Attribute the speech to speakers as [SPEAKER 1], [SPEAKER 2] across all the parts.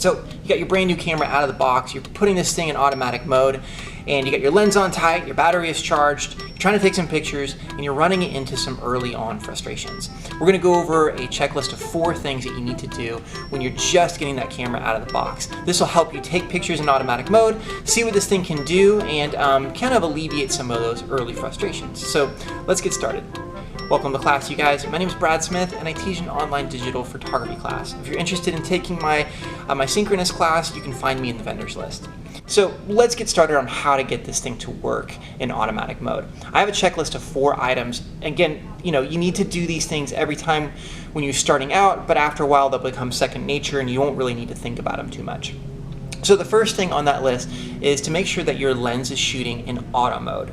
[SPEAKER 1] So you got your brand new camera out of the box, you're putting this thing in automatic mode, and you got your lens on tight, your battery is charged, you're trying to take some pictures, and you're running it into some early on frustrations. We're gonna go over a checklist of 4 things that you need to do when you're just getting that camera out of the box. This will help you take pictures in automatic mode, see what this thing can do, and kind of alleviate some of those early frustrations. So let's get started. Welcome to class, you guys. My name is Brad Smith, and I teach an online digital photography class. If you're interested in taking my synchronous class, you can find me in the vendors list. So let's get started on how to get this thing to work in automatic mode. I have a checklist of 4 items. Again, you need to do these things every time when you're starting out, but after a while they'll become second nature and you won't really need to think about them too much. So the first thing on that list is to make sure that your lens is shooting in auto mode.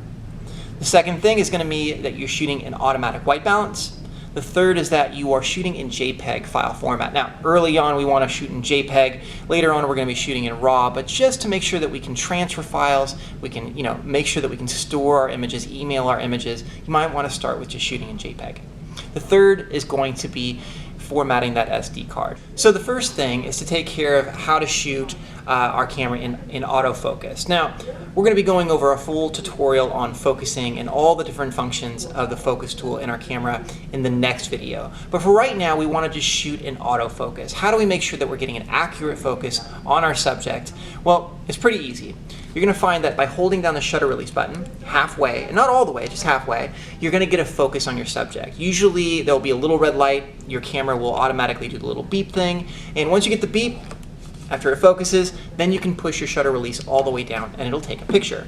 [SPEAKER 1] The second thing is going to be that you're shooting in automatic white balance. The third is that you are shooting in JPEG file format. Now, early on we want to shoot in JPEG. Later on we're going to be shooting in RAW, but just to make sure that we can transfer files, we can make sure that we can store our images, email our images, you might want to start with just shooting in JPEG. The third is going to be formatting that SD card. So the first thing is to take care of how to shoot our camera in autofocus. Now, we're going to be going over a full tutorial on focusing and all the different functions of the focus tool in our camera in the next video. But for right now, we want to just shoot in autofocus. How do we make sure that we're getting an accurate focus on our subject? Well, it's pretty easy. You're going to find that by holding down the shutter release button halfway, and not all the way, just halfway, you're going to get a focus on your subject. Usually there'll be a little red light, your camera will automatically do the little beep thing, and once you get the beep, after it focuses, then you can push your shutter release all the way down and it'll take a picture.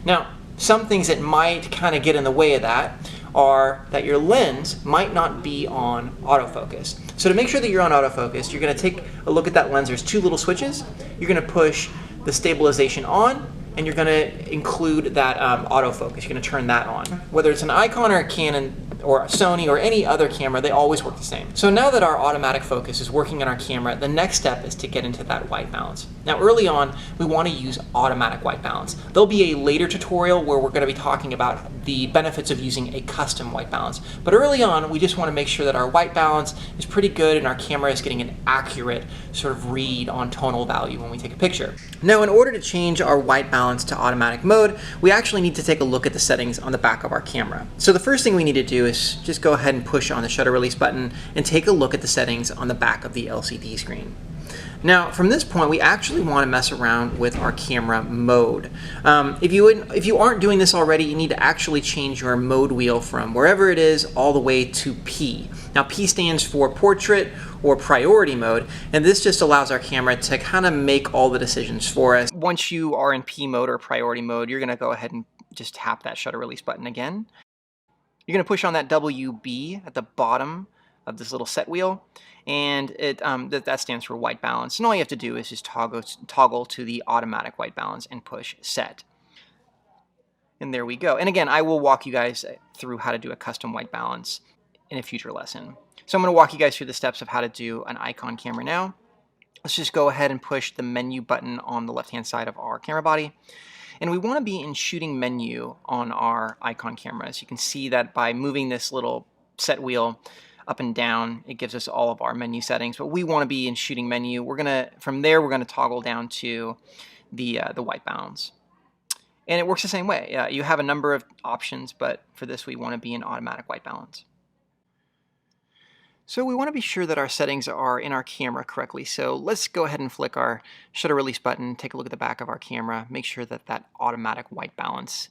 [SPEAKER 1] Now, some things that might kind of get in the way of that are that your lens might not be on autofocus. So to make sure that you're on autofocus, you're going to take a look at that lens. There's 2 little switches. You're going to push the stabilization on, and you're going to include that autofocus. You're going to turn that on. Whether it's an Icon or a Canon or a Sony or any other camera, they always work the same. So now that our automatic focus is working on our camera, the next step is to get into that white balance. Now early on, we want to use automatic white balance. There'll be a later tutorial where we're going to be talking about the benefits of using a custom white balance. But early on, we just want to make sure that our white balance is pretty good and our camera is getting an accurate sort of read on tonal value when we take a picture. Now, in order to change our white balance to automatic mode, we actually need to take a look at the settings on the back of our camera. So the first thing we need to do is just go ahead and push on the shutter release button and take a look at the settings on the back of the LCD screen. Now, from this point, we actually want to mess around with our camera mode. If you aren't doing this already, you need to actually change your mode wheel from wherever it is all the way to P. Now, P stands for portrait or priority mode, and this just allows our camera to kind of make all the decisions for us. Once you are in P mode or priority mode, you're going to go ahead and just tap that shutter release button again. You're going to push on that WB at the bottom of this little set wheel, and that stands for white balance. And all you have to do is just toggle to the automatic white balance and push set. And there we go. And again, I will walk you guys through how to do a custom white balance in a future lesson. So I'm going to walk you guys through the steps of how to do an Icon camera now. Let's just go ahead and push the menu button on the left-hand side of our camera body. And we want to be in shooting menu on our Icon cameras. You can see that by moving this little set wheel up and down, it gives us all of our menu settings, but we want to be in shooting menu. From there, we're going to toggle down to the white balance. And it works the same way. You have a number of options, but for this, we want to be in automatic white balance. So we want to be sure that our settings are in our camera correctly. So let's go ahead and flick our shutter release button, take a look at the back of our camera, make sure that that automatic white balance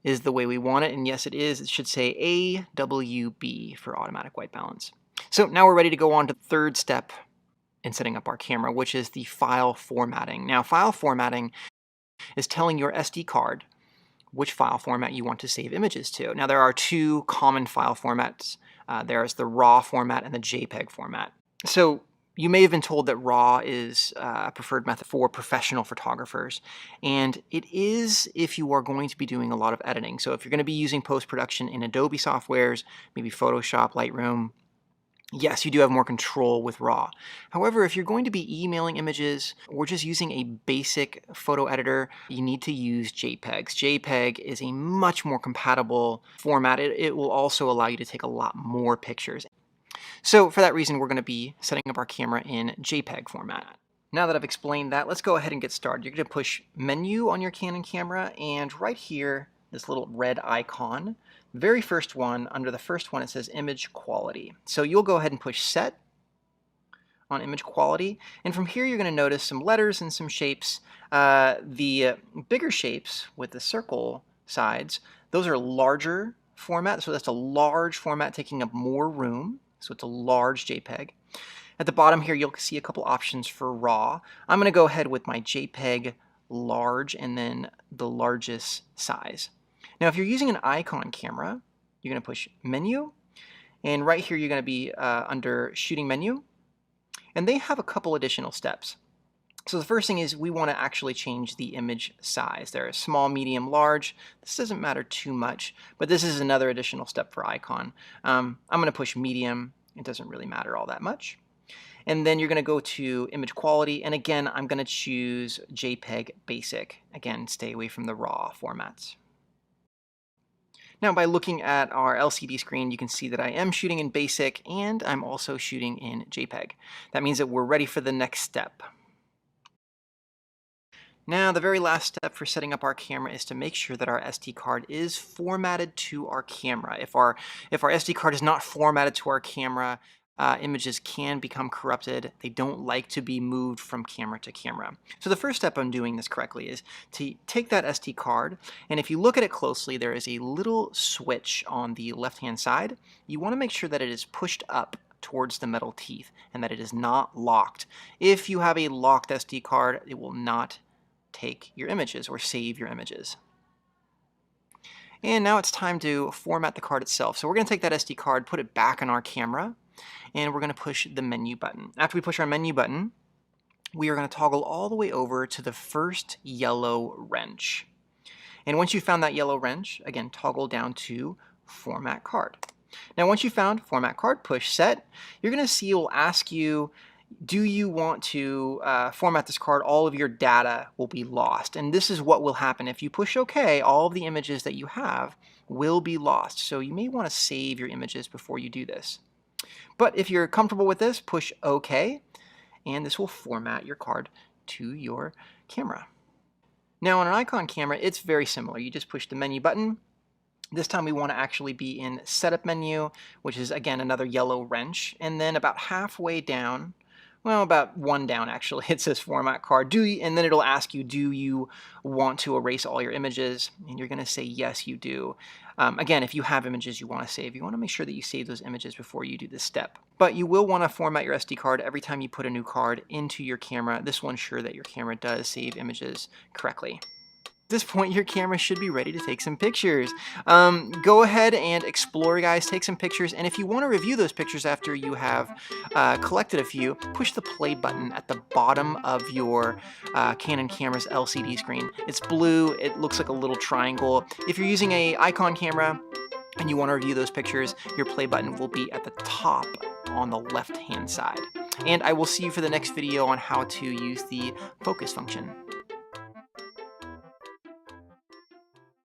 [SPEAKER 1] is the way we want it. And yes, it is. It should say AWB for automatic white balance. So now we're ready to go on to the third step in setting up our camera, which is the file formatting. Now, file formatting is telling your SD card which file format you want to save images to. Now, there are 2 common file formats. There's the RAW format and the JPEG format. So you may have been told that RAW is a preferred method for professional photographers, and it is if you are going to be doing a lot of editing. So if you're going to be using post-production in Adobe softwares, maybe Photoshop, Lightroom, yes, you do have more control with RAW. However, if you're going to be emailing images or just using a basic photo editor, you need to use JPEGs. JPEG is a much more compatible format. It will also allow you to take a lot more pictures. So for that reason, we're going to be setting up our camera in JPEG format. Now that I've explained that, let's go ahead and get started. You're going to push Menu on your Canon camera, and right here, this little red icon, the very first one, under the first one it says Image Quality. So you'll go ahead and push Set on Image Quality, and from here you're going to notice some letters and some shapes. The bigger shapes with the circle sides, those are larger format, so that's a large format taking up more room, so it's a large JPEG. At the bottom here, you'll see a couple options for RAW. I'm going to go ahead with my JPEG large and then the largest size. Now, if you're using an icon camera, you're going to push Menu, and right here you're going to be under Shooting Menu, and they have a couple additional steps. So the first thing is we want to actually change the image size. There are small, medium, large. This doesn't matter too much, but this is another additional step for icon. I'm going to push medium. It doesn't really matter all that much. And then you're going to go to Image Quality, and again, I'm going to choose JPEG Basic. Again, stay away from the RAW formats. Now, by looking at our LCD screen, you can see that I am shooting in Basic, and I'm also shooting in JPEG. That means that we're ready for the next step. Now, the very last step for setting up our camera is to make sure that our SD card is formatted to our camera. If our SD card is not formatted to our camera, images can become corrupted. They don't like to be moved from camera to camera. So the first step on doing this correctly is to take that SD card, and if you look at it closely, there is a little switch on the left-hand side. You want to make sure that it is pushed up towards the metal teeth and that it is not locked. If you have a locked SD card, it will not take your images or save your images. And now it's time to format the card itself. So we're going to take that SD card, put it back on our camera, and we're going to push the Menu button. After we push our Menu button, we are going to toggle all the way over to the first yellow wrench. And once you've found that yellow wrench, again, toggle down to Format Card. Now once you've found Format Card, push Set. You're going to see it will ask you, do you want to format this card? All of your data will be lost. And this is what will happen. If you push OK, all of the images that you have will be lost. So you may want to save your images before you do this. But if you're comfortable with this, push OK, and this will format your card to your camera. Now on an icon camera, it's very similar. You just push the Menu button. This time we want to actually be in Setup Menu, which is again another yellow wrench, and then about halfway down, well, about one down actually, it says Format Card. And then it'll ask you, do you want to erase all your images? And you're going to say, yes, you do. Again, if you have images you want to save, you want to make sure that you save those images before you do this step. But you will want to format your SD card every time you put a new card into your camera. This will ensure that your camera does save images correctly. At this point, your camera should be ready to take some pictures. Go ahead and explore, guys. Take some pictures, and if you want to review those pictures after you have collected a few, push the play button at the bottom of your Canon camera's LCD screen. It's blue. It looks like a little triangle. If you're using an icon camera and you want to review those pictures, your play button will be at the top on the left-hand side. And I will see you for the next video on how to use the focus function.